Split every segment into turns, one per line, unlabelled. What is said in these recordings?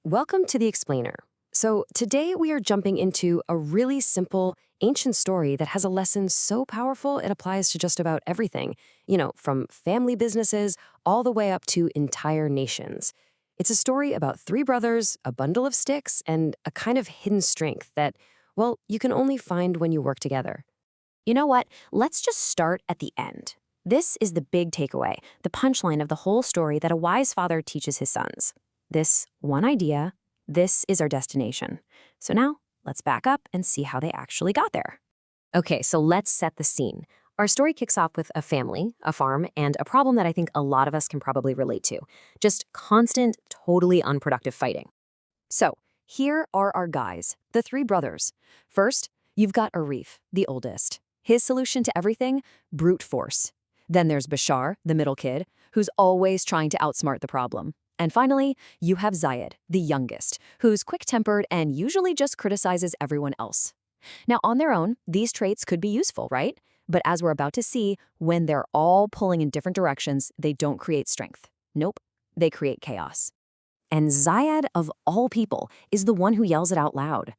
Welcome to The Explainer. So, today we are jumping into a really simple, ancient story that has a lesson so powerful it applies to just about everything, from family businesses all the way up to entire nations. It's a story about three brothers, a bundle of sticks, and a kind of hidden strength that, well, you can only find when you work together.
You know what? Let's just start at the end. This is the big takeaway, the punchline of the whole story that a wise father teaches his sons. This one idea, this is our destination. So now, let's back up and see how they actually got there. Okay, so let's set the scene. Our story kicks off with a family, a farm, and a problem that I think a lot of us can probably relate to. Just constant, totally unproductive fighting.
So, here are our guys, the three brothers. First, you've got Arif, the oldest. His solution to everything? Brute force. Then there's Bashar, the middle kid, who's always trying to outsmart the problem. And finally, you have Zayed, the youngest, who's quick-tempered and usually just criticizes everyone else. Now, on their own, these traits could be useful, right? But as we're about to see, when they're all pulling in different directions, they don't create strength. Nope, they create chaos. And Zayed, of all people, is the one who yells it out loud.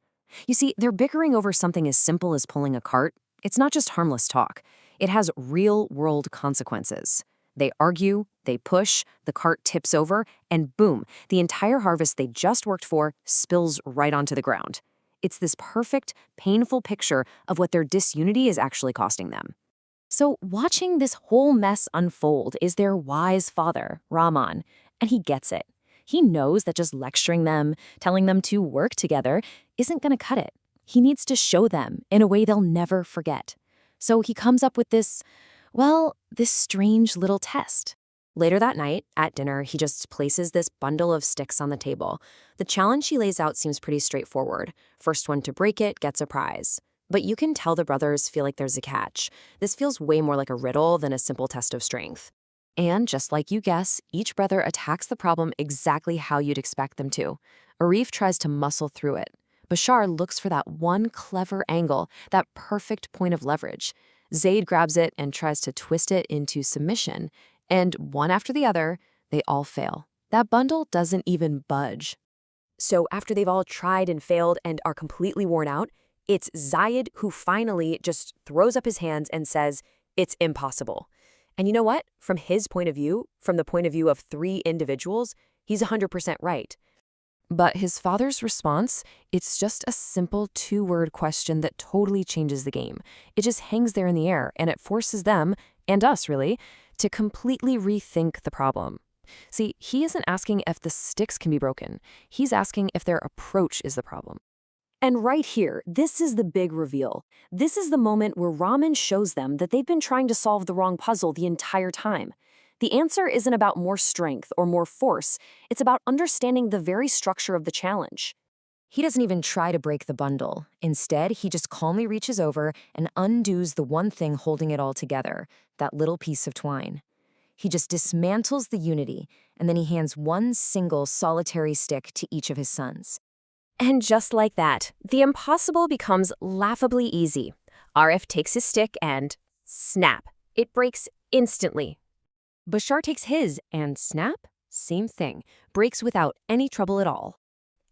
You see, they're bickering over something as simple as pulling a cart. It's not just harmless talk. It has real-world consequences. They argue, they push, the cart tips over, and boom, the entire harvest they just worked for spills right onto the ground. It's this perfect, painful picture of what their disunity is actually costing them.
So watching this whole mess unfold is their wise father, Rahman, and he gets it. He knows that just lecturing them, telling them to work together, isn't going to cut it. He needs to show them in a way they'll never forget. So he comes up with this strange little test. Later that night, at dinner, he just places this bundle of sticks on the table. The challenge he lays out seems pretty straightforward. First one to break it gets a prize. But you can tell the brothers feel like there's a catch. This feels way more like a riddle than a simple test of strength. And just like you guess, each brother attacks the problem exactly how you'd expect them to. Arif tries to muscle through it. Bashar looks for that one clever angle, that perfect point of leverage. Zaid grabs it and tries to twist it into submission. And one after the other, they all fail. That bundle doesn't even budge. So after they've all tried and failed and are completely worn out, it's Zayed who finally just throws up his hands and says, "It's impossible." And you know what? From his point of view, from the point of view of three individuals, he's 100% right. But his father's response, it's just a simple two-word question that totally changes the game. It just hangs there in the air, and it forces them, and us really, to completely rethink the problem. See, he isn't asking if the sticks can be broken. He's asking if their approach is the problem. And right here, this is the big reveal. This is the moment where Raman shows them that they've been trying to solve the wrong puzzle the entire time. The answer isn't about more strength or more force. It's about understanding the very structure of the challenge. He doesn't even try to break the bundle. Instead, he just calmly reaches over and undoes the one thing holding it all together, that little piece of twine. He just dismantles the unity, and then he hands one single solitary stick to each of his sons. And just like that, the impossible becomes laughably easy. Arif takes his stick and snap. It breaks instantly. Bashar takes his and snap, same thing, breaks without any trouble at all.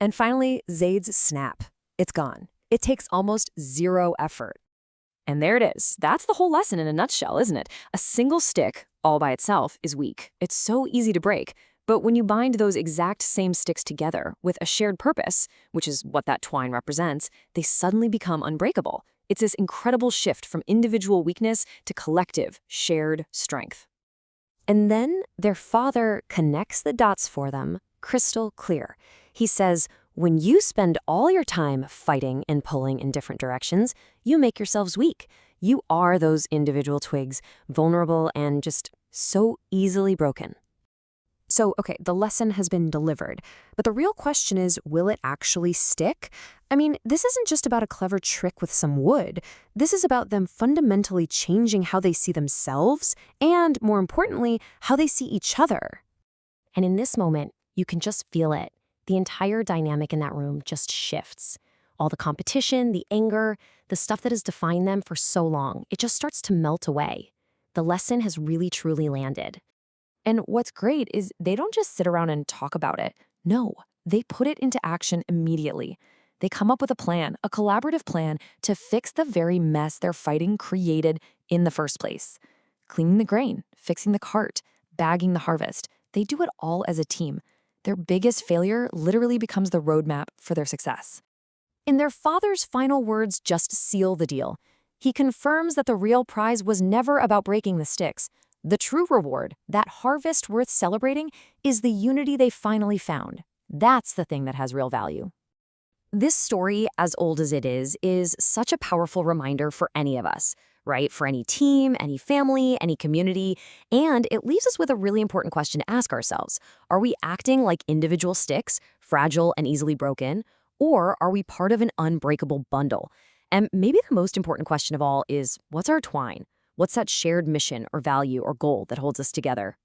And finally, Zaid's snap. It's gone. It takes almost zero effort. And there it is. That's the whole lesson in a nutshell, isn't it? A single stick, all by itself, is weak. It's so easy to break. But when you bind those exact same sticks together with a shared purpose, which is what that twine represents, they suddenly become unbreakable. It's this incredible shift from individual weakness to collective, shared strength. And then their father connects the dots for them, crystal clear. He says, when you spend all your time fighting and pulling in different directions, you make yourselves weak. You are those individual twigs, vulnerable and just so easily broken. So, okay, the lesson has been delivered, but the real question is, will it actually stick? I mean, this isn't just about a clever trick with some wood. This is about them fundamentally changing how they see themselves and, more importantly, how they see each other. And in this moment, you can just feel it. The entire dynamic in that room just shifts. All the competition, the anger, the stuff that has defined them for so long, it just starts to melt away. The lesson has really truly landed. And what's great is they don't just sit around and talk about it. No, they put it into action immediately. They come up with a plan, a collaborative plan to fix the very mess their fighting created in the first place. Cleaning the grain, fixing the cart, bagging the harvest. They do it all as a team. Their biggest failure literally becomes the roadmap for their success. In their father's final words just seal the deal. He confirms that the real prize was never about breaking the sticks. The true reward, that harvest worth celebrating, is the unity they finally found. That's the thing that has real value. This story, as old as it is such a powerful reminder for any of us, right? For any team, any family, any community. And it leaves us with a really important question to ask ourselves. Are we acting like individual sticks, fragile and easily broken? Or are we part of an unbreakable bundle? And maybe the most important question of all is, what's our twine? What's that shared mission or value or goal that holds us together?